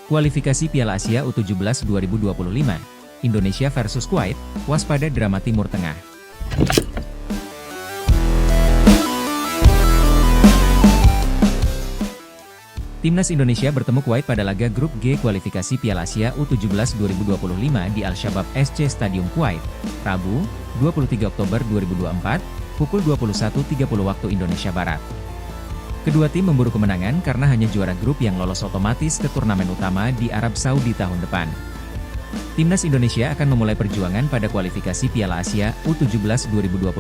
Kualifikasi Piala Asia U17 2025, Indonesia versus Kuwait, waspada drama Timur Tengah. Timnas Indonesia bertemu Kuwait pada laga grup G kualifikasi Piala Asia U17 2025 di Al-Shabab SC Stadium Kuwait, Rabu, 23 Oktober 2024, pukul 21.30 waktu Indonesia Barat. Kedua tim memburu kemenangan karena hanya juara grup yang lolos otomatis ke turnamen utama di Arab Saudi tahun depan. Timnas Indonesia akan memulai perjuangan pada kualifikasi Piala Asia U17 2025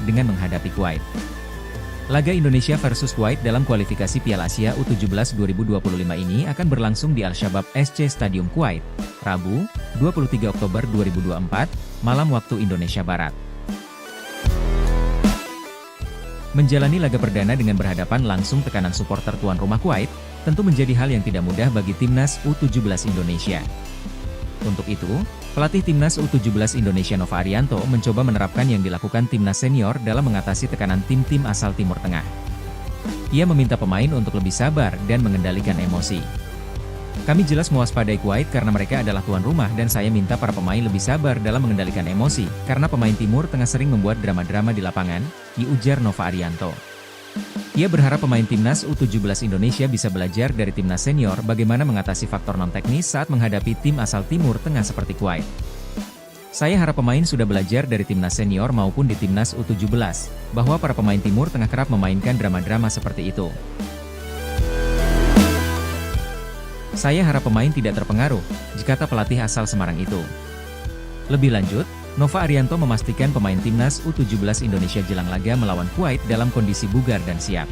dengan menghadapi Kuwait. Laga Indonesia versus Kuwait dalam kualifikasi Piala Asia U17 2025 ini akan berlangsung di Al-Shabab SC Stadium Kuwait, Rabu, 23 Oktober 2024, malam waktu Indonesia Barat. Menjalani laga perdana dengan berhadapan langsung tekanan supporter tuan rumah Kuwait, tentu menjadi hal yang tidak mudah bagi Timnas U17 Indonesia. Untuk itu, pelatih Timnas U17 Indonesia Nova Arianto mencoba menerapkan yang dilakukan Timnas senior dalam mengatasi tekanan tim-tim asal Timur Tengah. Ia meminta pemain untuk lebih sabar dan mengendalikan emosi. Kami jelas mewaspadai Kuwait karena mereka adalah tuan rumah dan saya minta para pemain lebih sabar dalam mengendalikan emosi, karena pemain Timur Tengah sering membuat drama-drama di lapangan, ujar Nova Arianto. Ia berharap pemain Timnas U17 Indonesia bisa belajar dari Timnas senior bagaimana mengatasi faktor non-teknis saat menghadapi tim asal Timur Tengah seperti Kuwait. Saya harap pemain sudah belajar dari Timnas senior maupun di Timnas U17, bahwa para pemain Timur Tengah kerap memainkan drama-drama seperti itu. Saya harap pemain tidak terpengaruh, kata pelatih asal Semarang itu. Lebih lanjut, Nova Arianto memastikan pemain Timnas U17 Indonesia jelang laga melawan Kuwait dalam kondisi bugar dan siap.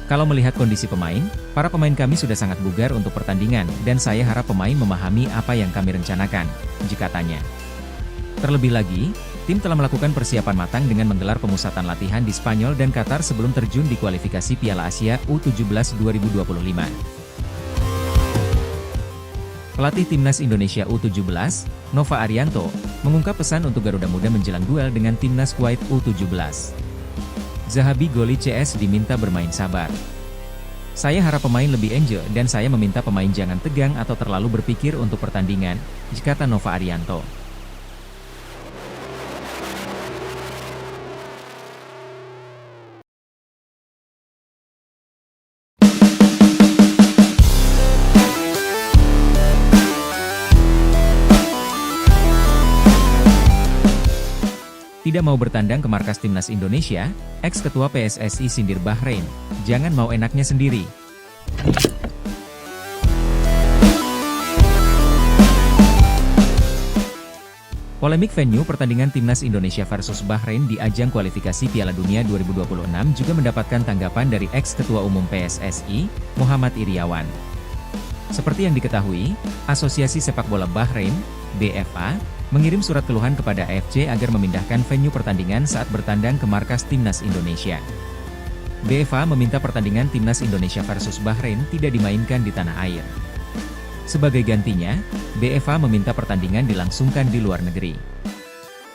Kalau melihat kondisi pemain, para pemain kami sudah sangat bugar untuk pertandingan dan saya harap pemain memahami apa yang kami rencanakan, katanya. Terlebih lagi, tim telah melakukan persiapan matang dengan menggelar pemusatan latihan di Spanyol dan Qatar sebelum terjun di kualifikasi Piala Asia U17 2025. Pelatih Timnas Indonesia U17, Nova Arianto, mengungkap pesan untuk Garuda Muda menjelang duel dengan Timnas Kuwait U17. Zahabi Goli CS diminta bermain sabar. Saya harap pemain lebih enjoy dan saya meminta pemain jangan tegang atau terlalu berpikir untuk pertandingan, kata Nova Arianto. Tidak mau bertandang ke markas Timnas Indonesia, ex-ketua PSSI sindir Bahrain, jangan mau enaknya sendiri. Polemik venue pertandingan Timnas Indonesia versus Bahrain di ajang kualifikasi Piala Dunia 2026 juga mendapatkan tanggapan dari ex-ketua umum PSSI, Muhammad Iriawan. Seperti yang diketahui, Asosiasi Sepak Bola Bahrain, BFA, mengirim surat keluhan kepada AFC agar memindahkan venue pertandingan saat bertandang ke markas Timnas Indonesia. BFA meminta pertandingan Timnas Indonesia versus Bahrain tidak dimainkan di tanah air. Sebagai gantinya, BFA meminta pertandingan dilangsungkan di luar negeri.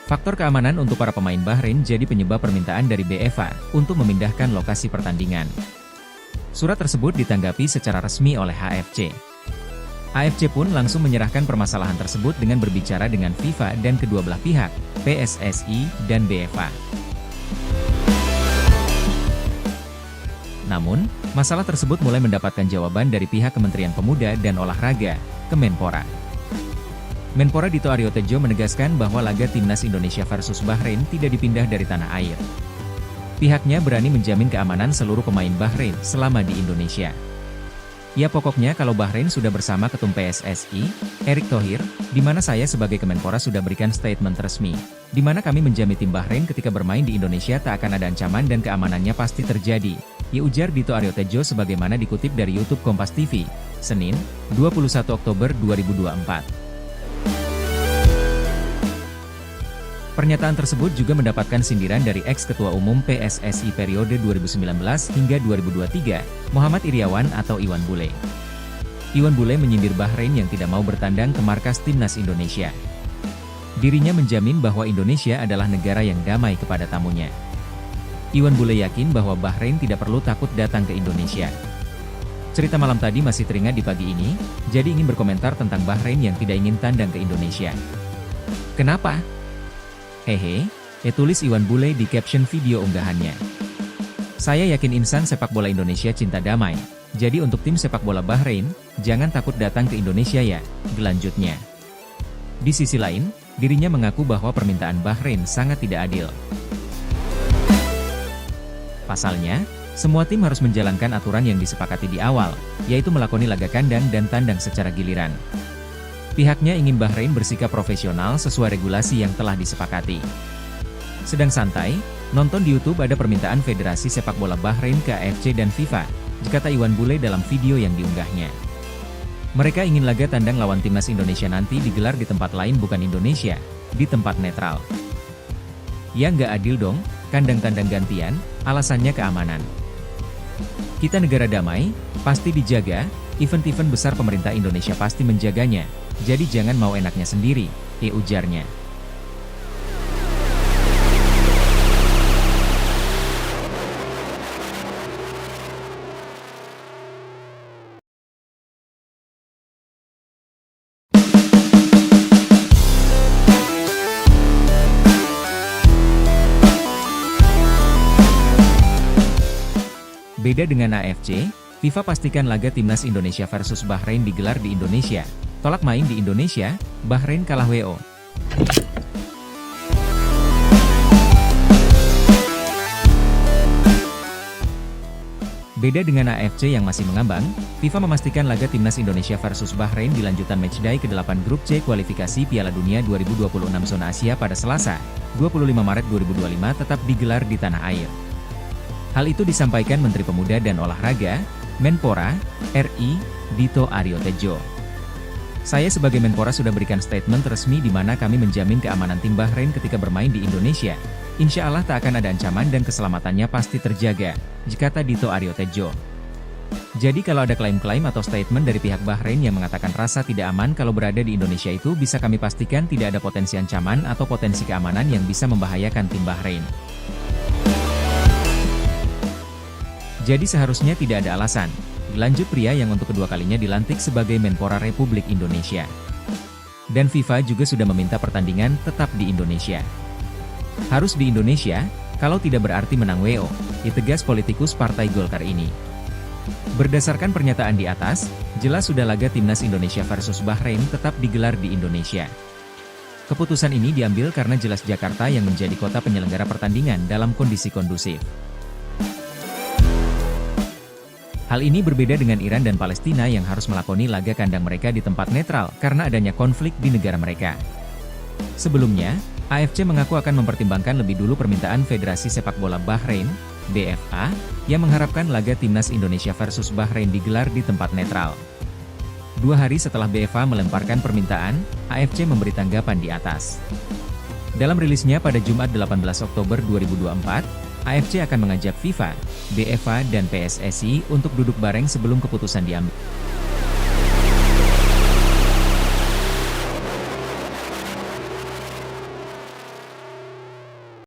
Faktor keamanan untuk para pemain Bahrain jadi penyebab permintaan dari BFA untuk memindahkan lokasi pertandingan. Surat tersebut ditanggapi secara resmi oleh AFC. AFC pun langsung menyerahkan permasalahan tersebut dengan berbicara dengan FIFA dan kedua belah pihak, PSSI dan BFA. Namun, masalah tersebut mulai mendapatkan jawaban dari pihak Kementerian Pemuda dan Olahraga, Kemenpora. Menpora Dito Aryo Tejo menegaskan bahwa laga Timnas Indonesia versus Bahrain tidak dipindah dari tanah air. Pihaknya berani menjamin keamanan seluruh pemain Bahrain selama di Indonesia. Ya pokoknya kalau Bahrain sudah bersama Ketum PSSI, Erick Thohir, di mana saya sebagai Kemenpora sudah berikan statement resmi, di mana kami menjamin tim Bahrain ketika bermain di Indonesia tak akan ada ancaman dan keamanannya pasti terjadi, ujar Dito Aryo Tejo sebagaimana dikutip dari YouTube Kompas TV, Senin, 21 Oktober 2024. Pernyataan tersebut juga mendapatkan sindiran dari ex-ketua umum PSSI periode 2019 hingga 2023, Muhammad Iriawan atau Iwan Bule. Iwan Bule menyindir Bahrain yang tidak mau bertandang ke markas Timnas Indonesia. Dirinya menjamin bahwa Indonesia adalah negara yang damai kepada tamunya. Iwan Bule yakin bahwa Bahrain tidak perlu takut datang ke Indonesia. Cerita malam tadi masih teringat di pagi ini, jadi ingin berkomentar tentang Bahrain yang tidak ingin tandang ke Indonesia. Kenapa? Hehe, tulis Iwan Bule di caption video unggahannya. Saya yakin insan sepak bola Indonesia cinta damai, jadi untuk tim sepak bola Bahrain, jangan takut datang ke Indonesia ya, gelanjutnya. Di sisi lain, dirinya mengaku bahwa permintaan Bahrain sangat tidak adil. Pasalnya, semua tim harus menjalankan aturan yang disepakati di awal, yaitu melakoni laga kandang dan tandang secara giliran. Pihaknya ingin Bahrain bersikap profesional sesuai regulasi yang telah disepakati. Sedang santai, nonton di YouTube ada permintaan Federasi Sepak Bola Bahrain ke AFC dan FIFA, kata Iwan Bule dalam video yang diunggahnya. Mereka ingin laga tandang lawan timnas Indonesia nanti digelar di tempat lain bukan Indonesia, di tempat netral. Ya nggak adil dong, kandang tandang gantian, alasannya keamanan. Kita negara damai, pasti dijaga, event-event besar pemerintah Indonesia pasti menjaganya, jadi jangan mau enaknya sendiri, ujarnya. Beda dengan AFC, FIFA pastikan laga timnas Indonesia versus Bahrain digelar di Indonesia. Tolak main di Indonesia, Bahrain kalah WO. Beda dengan AFC yang masih mengambang, FIFA memastikan laga timnas Indonesia versus Bahrain di lanjutan matchday ke-8 grup C kualifikasi Piala Dunia 2026 zona Asia pada Selasa, 25 Maret 2025 tetap digelar di tanah air. Hal itu disampaikan Menteri Pemuda dan Olahraga, Menpora, RI, Dito Aryo Tejo. Saya sebagai Menpora sudah berikan statement resmi di mana kami menjamin keamanan tim Bahrain ketika bermain di Indonesia. Insya Allah tak akan ada ancaman dan keselamatannya pasti terjaga, kata Dito Aryo Tejo. Jadi kalau ada klaim-klaim atau statement dari pihak Bahrain yang mengatakan rasa tidak aman kalau berada di Indonesia itu bisa kami pastikan tidak ada potensi ancaman atau potensi keamanan yang bisa membahayakan tim Bahrain. Jadi seharusnya tidak ada alasan, lanjut pria yang untuk kedua kalinya dilantik sebagai Menpora Republik Indonesia. Dan FIFA juga sudah meminta pertandingan tetap di Indonesia. Harus di Indonesia, kalau tidak berarti menang WO, tegas politikus Partai Golkar ini. Berdasarkan pernyataan di atas, jelas sudah laga timnas Indonesia versus Bahrain tetap digelar di Indonesia. Keputusan ini diambil karena jelas Jakarta yang menjadi kota penyelenggara pertandingan dalam kondisi kondusif. Hal ini berbeda dengan Iran dan Palestina yang harus melakoni laga kandang mereka di tempat netral karena adanya konflik di negara mereka. Sebelumnya, AFC mengaku akan mempertimbangkan lebih dulu permintaan Federasi Sepak Bola Bahrain, BFA, yang mengharapkan laga timnas Indonesia versus Bahrain digelar di tempat netral. 2 hari setelah BFA melemparkan permintaan, AFC memberi tanggapan di atas. Dalam rilisnya pada Jumat 18 Oktober 2024, AFC akan mengajak FIFA, BFA dan PSSI untuk duduk bareng sebelum keputusan diambil.